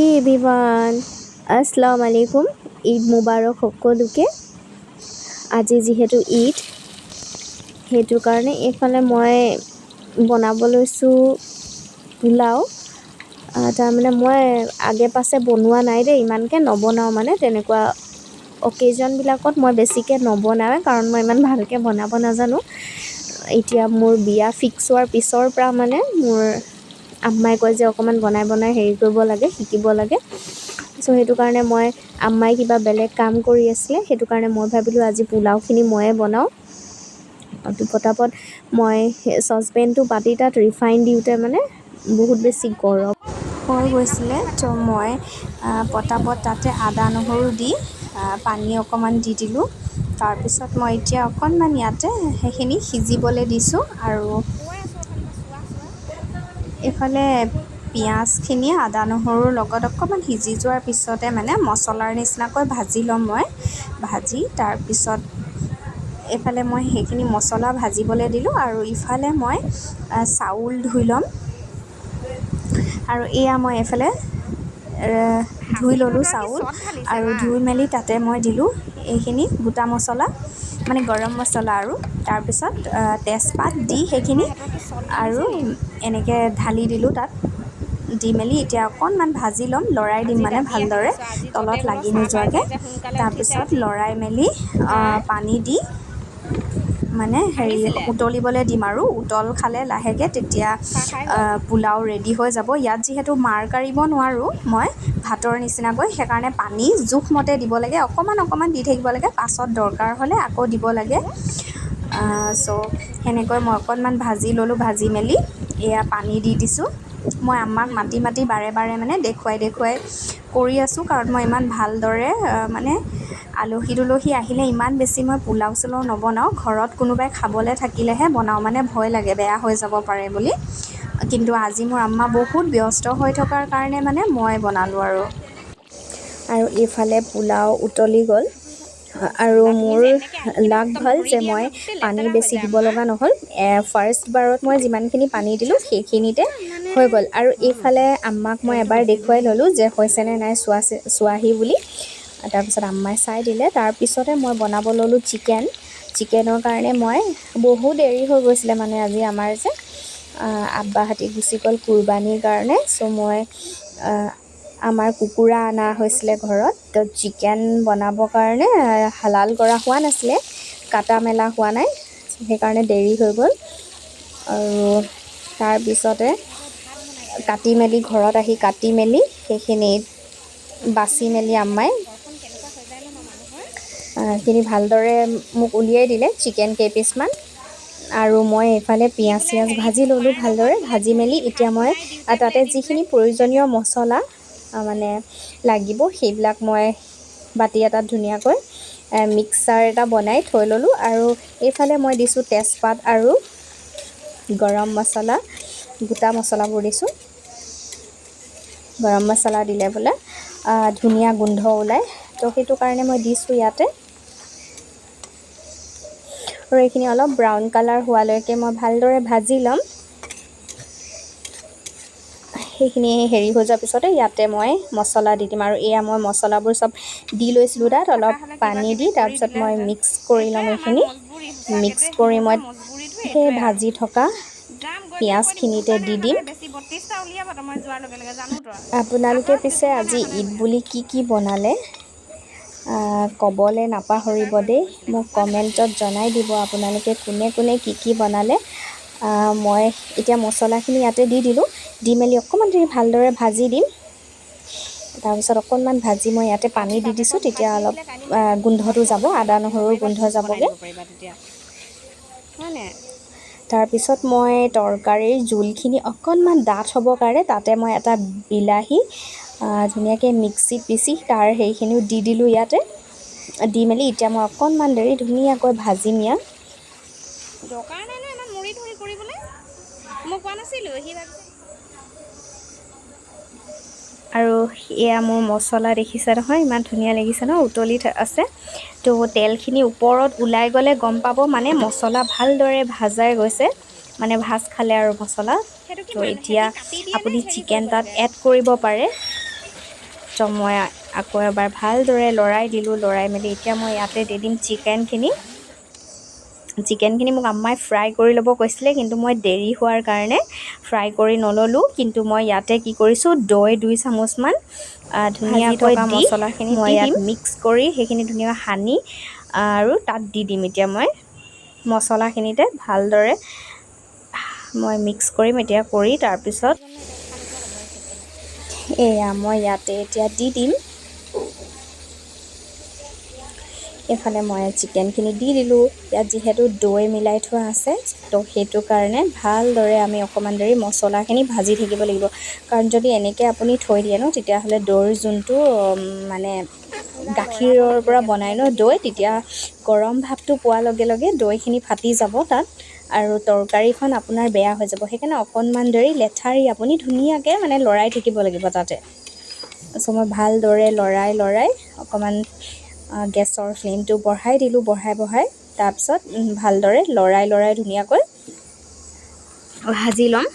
হে এভৰিৱান, আসসালামু আলাইকুম। ঈদ মুবাৰক সকলোকে। আজি যিহেতু ঈদ, সেইটো কাৰণে এইফালে মই বনাব লৈছোঁ পোলাও। তাৰমানে মই আগে পাছে বনোৱা নাই দেই, ইমানকৈ নবনাওঁ, মানে তেনেকুৱা অকেজনবিলাকত মই বেছিকৈ নবনাওঁৱে, কাৰণ মই ইমান ভালকৈ বনাব নাজানো। এতিয়া মোৰ বিয়া ফিক্স হোৱাৰ পিছৰ পৰা মানে মোৰ আম্মাই কয় যে অকণমান বনাই হেৰি কৰিব লাগে, শিকিব লাগে। চ' সেইটো কাৰণে মই আম্মাই কিবা বেলেগ কাম কৰি আছিলে, সেইটো কাৰণে মই ভাবিলোঁ আজি পোলাওখিনি ময়ে বনাওঁ। পটাপট মই চচপেনটো পাতি তাত ৰিফাইন দিওঁতে মানে বহুত বেছি গৰম হৈ গৈছিলে, তো মই পটাপট তাতে আদা নহৰু দি পানী অকণমান দি দিলোঁ। তাৰপিছত মই এতিয়া অকণমান ইয়াতে সেইখিনি সিজিবলৈ দিছোঁ, আৰু এইফালে পিঁয়াজখিনি আদা নহৰুৰ লগত অকণমান সিজি যোৱাৰ পিছতে মানে মছলাৰ নিচিনাকৈ ভাজি ল'ম মই। ভাজি তাৰপিছত এইফালে মই সেইখিনি মছলা ভাজিবলৈ দিলোঁ, আৰু ইফালে মই চাউল ধুই ল'ম। আৰু এয়া মই এইফালে ধুই ল'লোঁ চাউল, আৰু ধুই মেলি তাতে মই দিলোঁ এইখিনি গোটা মছলা, মানে গৰম মছলা, আৰু তাৰপিছত তেজপাত দি সেইখিনি আৰু এনেকৈ ঢালি দিলোঁ তাত। দি মেলি এতিয়া অকণমান ভাজি ল'ম, লৰাই দিম মানে ভালদৰে তলত লাগি নোযোৱাকৈ। তাৰপিছত লৰাই মেলি পানী দি মানে হেৰি উতলিবলৈ দিম, আৰু উতল খালে লাহেকৈ তেতিয়া পোলাও ৰেডি হৈ যাব। ইয়াত যিহেতু মাৰ কাঢ়িব নোৱাৰোঁ মই ভাতৰ নিচিনাকৈ, সেইকাৰণে পানী জোখমতে দিব লাগে, অকণমান দি থাকিব লাগে, পাছত দৰকাৰ হ'লে আকৌ দিব লাগে। চ' সেনেকৈ মই অকণমান ভাজি ল'লোঁ, ভাজি মেলি এয়া পানী দি দিছোঁ। মই আম্মাক মাতি বাৰে মানে দেখুৱাই কৰি আছোঁ, কাৰণ মই ইমান ভালদৰে মানে আলহী দুলহী আহিলে ইমান বেছি মই পোলাও চোলাও নবনাওঁ। ঘৰত কোনোবাই খাবলৈ থাকিলেহে বনাওঁ, মানে ভয় লাগে বেয়া হৈ যাব পাৰে বুলি। কিন্তু আজি মোৰ আম্মা বহুত ব্যস্ত হৈ থকাৰ কাৰণে মানে মই বনালোঁ। আৰু এইফালে পোলাও উতলি গ'ল, আৰু মোৰ লাক ভাল যে মই পানী বেছি দিব লগা নহ'ল। ফাৰ্ষ্ট বাৰত মই যিমানখিনি পানী দিলোঁ সেইখিনিতে হৈ গ'ল। আৰু এইফালে আম্মাক মই এবাৰ দেখুৱাই ল'লোঁ যে হৈছেনে নাই চোৱাহি বুলি। তাৰপিছত আম্মাই চাই দিলে। তাৰপিছতে মই বনাব ল'লোঁ চিকেনৰ কাৰণে মই বহুত দেৰি হৈ গৈছিলে, মানে আজি আমাৰ যে আব্বাহঁতি গুচি গ'ল কুৰবানীৰ কাৰণে। চ' মই আমাৰ কুকুৰা অনা হৈছিলে ঘৰত, তো চিকেন বনাবৰ কাৰণে হালাল কৰা হোৱা নাছিলে, কাটা মেলা হোৱা নাই, সেইকাৰণে দেৰি হৈ গ'ল। আৰু তাৰপিছতে ঘৰত আহি কাটি মেলি সেইখিনি বাচি মেলি আম্মাই সেইখিনি ভালদৰে মোক উলিয়াই দিলে, চিকেন কেইপিচমান। আৰু মই এইফালে পিঁয়াজ চিয়াজ ভাজি ল'লোঁ ভালদৰে। ভাজি মেলি এতিয়া মই তাতে যিখিনি প্ৰয়োজনীয় মছলা মানে লাগিব সেইবিলাক মই বাতি এটাত ধুনীয়াকৈ মিক্সাৰ এটা বনাই থৈ ল'লোঁ। আৰু এইফালে মই দিছোঁ তেজপাত আৰু গৰম মছলা, গোটা মছলাবোৰ দিছোঁ। গৰম মছলা দিলে বোলে ধুনীয়া গোন্ধ ওলায়, তো সেইটো কাৰণে মই দিছোঁ ইয়াতে। আৰু এইখিনি অলপ ব্ৰাউন কালাৰ হোৱালৈকে মই ভালদৰে ভাজি ল'ম। সেইখিনি হেৰি হৈ যোৱাৰ পিছতে ইয়াতে মই মছলা দি দিম, আৰু এয়া মই মছলাবোৰ চব দি লৈছিলোঁ তাত অলপ পানী দি। তাৰপিছত মই মিক্স কৰি ল'ম, এইখিনি মিক্স কৰি মই সেই ভাজি থকা পিঁয়াজখিনিতে দি দিম। আপোনালোকে পিছে আজি ঈদ বুলি কি বনালে ক'বলৈ নাপাহৰিব দেই, মোক কমেণ্টত জনাই দিব আপোনালোকে কোনে কি বনালে। মই এতিয়া মছলাখিনি ইয়াতে দি দিলোঁ, দি মেলি অকণমান দেৰি ভালদৰে ভাজি দিম। তাৰপিছত অকণমান ভাজি মই ইয়াতে পানী দি দিছোঁ, তেতিয়া অলপ গোন্ধটো যাব, আদা নহৰুৰ গোন্ধ যাবগৈ। তাৰপিছত মই তৰকাৰীৰ জোলখিনি অকণমান ডাঠ হ'বৰ কাৰণে তাতে মই এটা বিলাহী ধুনীয়াকৈ মিক্সিত পিচি তাৰ সেইখিনিও দি দিলোঁ ইয়াতে। দি মেলি এতিয়া মই অকণমান দেৰি ধুনীয়াকৈ ভাজিম ইয়াত। দৰকাৰ নাই ইমান মুৰি ধৰি কৰিবলৈ, মই কোৱা নাছিলোঁ সি ভাবিছে। আৰু এয়া মোৰ মছলা দেখিছে নহয়, ইমান ধুনীয়া লাগিছে ন, উতলি আছে। তো তেলখিনি ওপৰত ওলাই গ'লে গম পাব মানে মছলা ভালদৰে ভাজাই গৈছে, মানে ভাজ খালে আৰু মছলা। তো এতিয়া আপুনি চিকেন তাত এড কৰিব পাৰে। ত' মই আকৌ এবাৰ ভালদৰে লৰাই দিলোঁ। লৰাই মেলি এতিয়া মই ইয়াতে দি দিম চিকেনখিনি মোক আম্মাই ফ্ৰাই কৰি ল'ব কৈছিলে, কিন্তু মই দেৰি হোৱাৰ কাৰণে ফ্ৰাই কৰি নল'লোঁ। কিন্তু মই ইয়াতে কি কৰিছোঁ, দৈ 2 চামুচমান ধুনীয়াকৈ দি মছলাখিনি মই ইয়াত মিক্স কৰি সেইখিনি ধুনীয়াকৈ সানি আৰু তাত দি দিম। এতিয়া মই মছলাখিনিতে ভালদৰে মই মিক্স কৰিম এতিয়া কৰি তাৰপিছত এয়া মই ইয়াতে এতিয়া দি দিম। এইফালে মই চিকেনখিনি দি দিলোঁ। ইয়াত যিহেতু দৈ মিলাই থোৱা আছে, তো সেইটো কাৰণে ভালদৰে আমি অকণমান দেৰি মছলাখিনি ভাজি থাকিব লাগিব। কাৰণ যদি এনেকৈ আপুনি থৈ দিয়ে ন, তেতিয়াহ'লে দৈৰ যোনটো মানে গাখীৰৰ পৰা বনাই ন দৈ, তেতিয়া গৰম ভাৱটো পোৱাৰ লগে লগে দৈখিনি ফাটি যাব তাত, আৰু তৰকাৰীখন আপোনাৰ বেয়া হৈ যাব। সেইকাৰণে অকণমান দেৰি লেঠাৰি আপুনি ধুনীয়াকৈ মানে লৰাই থাকিব লাগিব তাতে। চ' মই ভালদৰে লৰাই অকণমান গেছৰ ফ্লেমটো বঢ়াই দিলোঁ। বঢ়াই তাৰপিছত ভালদৰে লৰাই ধুনীয়াকৈ ভাজি ল'ম।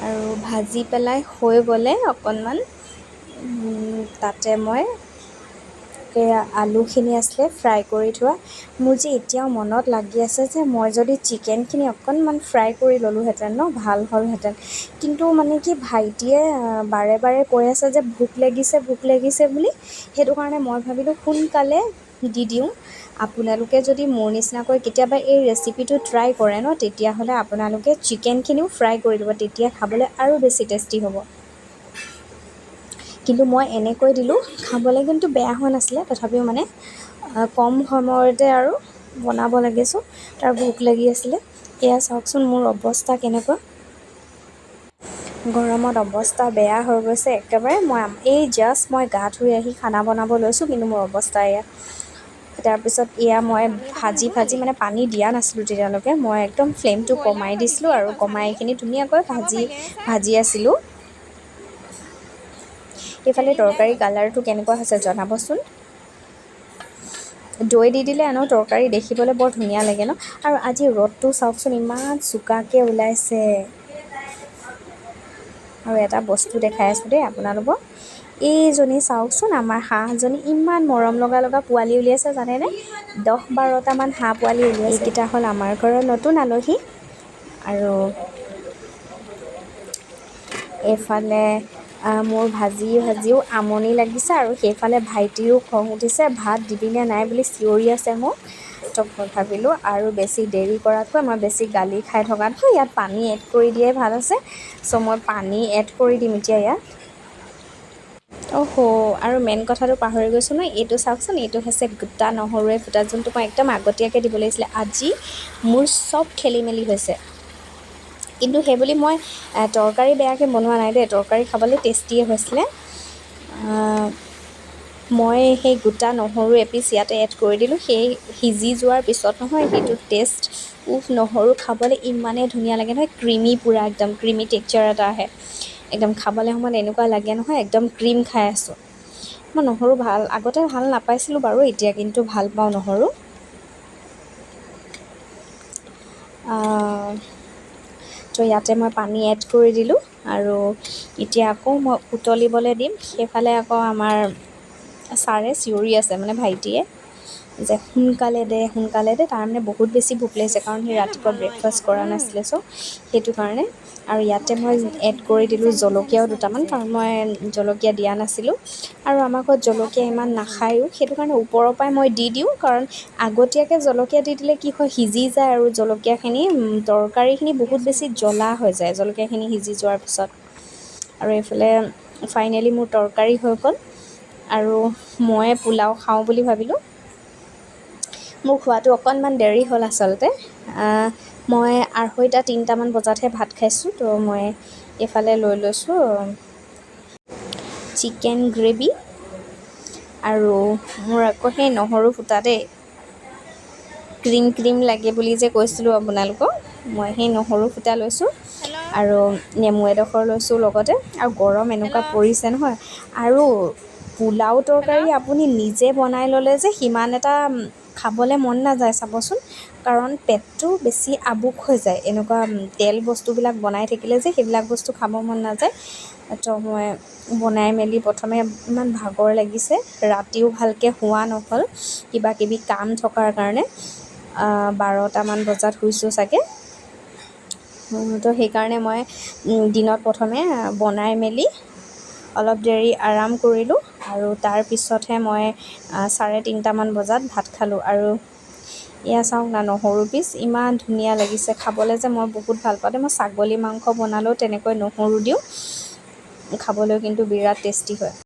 আৰু ভাজি পেলাই হৈ গ'লে অকণমান তাতে মই আলুখিনি আছিলে ফ্ৰাই কৰি থোৱা। মোৰ যে এতিয়াও মনত লাগি আছে যে মই যদি চিকেনখিনি অকণমান ফ্ৰাই কৰি ল'লোহেঁতেন ন, ভাল হ'লহেঁতেন। কিন্তু মানে কি, ভাইটিয়ে বাৰে বাৰে কৈ আছে যে ভোক লাগিছে বুলি। সেইটো কাৰণে মই ভাবিলোঁ সোনকালে দি দিওঁ। আপোনালোকে যদি মোৰ নিচিনাকৈ কেতিয়াবা এই ৰেচিপিটো ট্ৰাই কৰে ন, তেতিয়াহ'লে আপোনালোকে চিকেনখিনিও ফ্ৰাই কৰি দিব, তেতিয়া খাবলৈ আৰু বেছি টেষ্টি হ'ব। কিন্তু মই এনেকৈ দিলোঁ, খাবলৈ কিন্তু বেয়া হোৱা নাছিলে। তথাপিও মানে কম সময়তে আৰু বনাব লাগিছোঁ, তাৰ ভোক লাগি আছিলে। এয়া চাওকচোন মোৰ অৱস্থা কেনেকুৱা। গৰমত অৱস্থা বেয়া হৈ গৈছে একেবাৰে। মই গা ধুই আহি খানা বনাব লৈছোঁ, কিন্তু মোৰ অৱস্থা এয়া। তাৰপিছত এয়া মই ভাজি মানে পানী দিয়া নাছিলোঁ তেতিয়ালৈকে। মই একদম ফ্লেমটো কমাই দিছিলোঁ আৰু কমাই এইখিনি ধুনীয়াকৈ ভাজি আছিলোঁ। এইফালে তৰকাৰী কালাৰটো কেনেকুৱা হৈছে জনাবচোন। দৈ দি দিলে এনেও তৰকাৰী দেখিবলৈ বৰ ধুনীয়া লাগে ন। আৰু আজি ৰ'দটো চাওকচোন ইমান চোকাকৈ ওলাইছে। আৰু এটা বস্তু দেখাই আছোঁ দেই আপোনালোকক। এইজনী চাওকচোন, আমাৰ হাঁহজনী ইমান মৰম লগা পোৱালি উলিয়াইছে জানেনে। 10-12টামান হাঁহ পোৱালি উলিয়াইছে। এইকেইটা হ'ল আমাৰ ঘৰৰ নতুন আলহী। আৰু এইফালে মোৰ ভাজিও আমনি লাগিছে, আৰু সেইফালে ভাইটিৰো খং উঠিছে, ভাত দিবিনে নাই বুলি চিঞৰি আছে মোক। তো মই ভাবিলোঁ আৰু বেছি দেৰি কৰাতকৈ, মই বেছি গালি খাই থকাতকৈ ইয়াত পানী এড কৰি দিয়াই ভাল আছে। চ' মই পানী এড কৰি দিম এতিয়া ইয়াত। আৰু মেইন কথাটো পাহৰি গৈছোঁ নহয়, এইটো চাওকচোন, এইটো হৈছে গোটা নহৰুৱে ফুটা, যোনটো মই একদম আগতীয়াকৈ দিব লাগিছিলে। আজি মোৰ চব খেলি মেলি হৈছে। কিন্তু সেইবুলি মই তৰকাৰী বেয়াকৈ বনোৱা নাই দেই, তৰকাৰী খাবলৈ টেষ্টিয়ে হৈছিলে। মই সেই গোটা নহৰু এপিচ ইয়াতে এড কৰি দিলোঁ। সেই সিজি যোৱাৰ পিছত নহয়, সেইটো টেষ্ট নহৰু খাবলৈ ইমানেই ধুনীয়া লাগে নহয়, পূৰা একদম ক্ৰিমি টেক্সচাৰ এটা আহে। একদম খাবলৈ সময়ত এনেকুৱা লাগে নহয়, একদম ক্ৰীম খাই আছোঁ। মই নহৰু আগতে ভাল নাপাইছিলোঁ বাৰু, এতিয়া কিন্তু ভাল পাওঁ নহৰু। তো ইয়াতে মই পানী এড কৰি দিলোঁ, আৰু এতিয়া আকৌ মই উতলিবলৈ দিম। সেইফালে আকৌ আমাৰ ছাৰে চিঞৰি আছে, মানে ভাইটিয়ে, যে সোনকালে দে। তাৰমানে বহুত বেছি ভোক লাগিছে, কাৰণ সি ৰাতিপুৱা ব্ৰেকফাষ্ট কৰা নাছিলে। চ' সেইটো কাৰণে। আৰু ইয়াতে মই এড কৰি দিলোঁ জলকীয়াও দুটামান, কাৰণ মই জলকীয়া দিয়া নাছিলোঁ। আৰু আমাৰ ঘৰত জলকীয়া ইমান নাখায়ো, সেইটো কাৰণে ওপৰৰ পৰাই মই দি দিওঁ। কাৰণ আগতীয়াকৈ জলকীয়া দি দিলে কি হয়, সিজি যায়, আৰু জলকীয়াখিনি তৰকাৰীখিনি বহুত বেছি জ্বলা হৈ যায় জলকীয়াখিনি সিজি যোৱাৰ পিছত। আৰু এইফালে ফাইনেলি মোৰ তৰকাৰী হৈ গ'ল, আৰু মই পোলাও খাওঁ বুলি ভাবিলোঁ। মোৰ খোৱাটো অকণমান দেৰি হ'ল আচলতে। মই 2:30-3টামান বজাতহে ভাত খাইছোঁ। তো মই এইফালে লৈ লৈছোঁ চিকেন গ্ৰেভি, আৰু মোৰ আকৌ সেই নহৰু ফুটা দেই, ক্ৰীম লাগে বুলি যে কৈছিলোঁ আপোনালোকক, মই সেই নহৰু ফুটা লৈছোঁ, আৰু নেমু এডোখৰ লৈছোঁ লগতে। আৰু গৰম এনেকুৱা পৰিছে নহয়, আৰু পোলাও তৰকাৰী আপুনি নিজে বনাই ল'লে যে সিমান এটা খাবলৈ মন নাযায় চাবচোন। কাৰণ পেটটো বেছি আবুক হৈ যায়, এনেকুৱা তেল বস্তুবিলাক বনাই থাকিলে যে সেইবিলাক বস্তু খাব মন নাযায়। তো মই বনাই মেলি প্ৰথমে ইমান ভাগৰ লাগিছে, ৰাতিও ভালকৈ শুৱা নহ'ল কিবাকিবি কাম থকাৰ কাৰণে। 12টামান বজাত শুইছোঁ চাগে। তো সেইকাৰণে মই দিনত প্ৰথমে বনাই মেলি অলপ দেৰি আৰাম কৰিলোঁ আৰু তাৰপিছতহে মই 3:30মান বজাত ভাত খালোঁ। আৰু এয়া চাওক না, নহৰু পিচ ইমান ধুনীয়া লাগিছে খাবলৈ, যে মই বহুত ভাল পাওঁ। মই ছাগলী মাংস বনালেও তেনেকৈ নহৰু দিওঁ, খাবলৈ কিন্তু বিৰাট টেষ্টি হয়।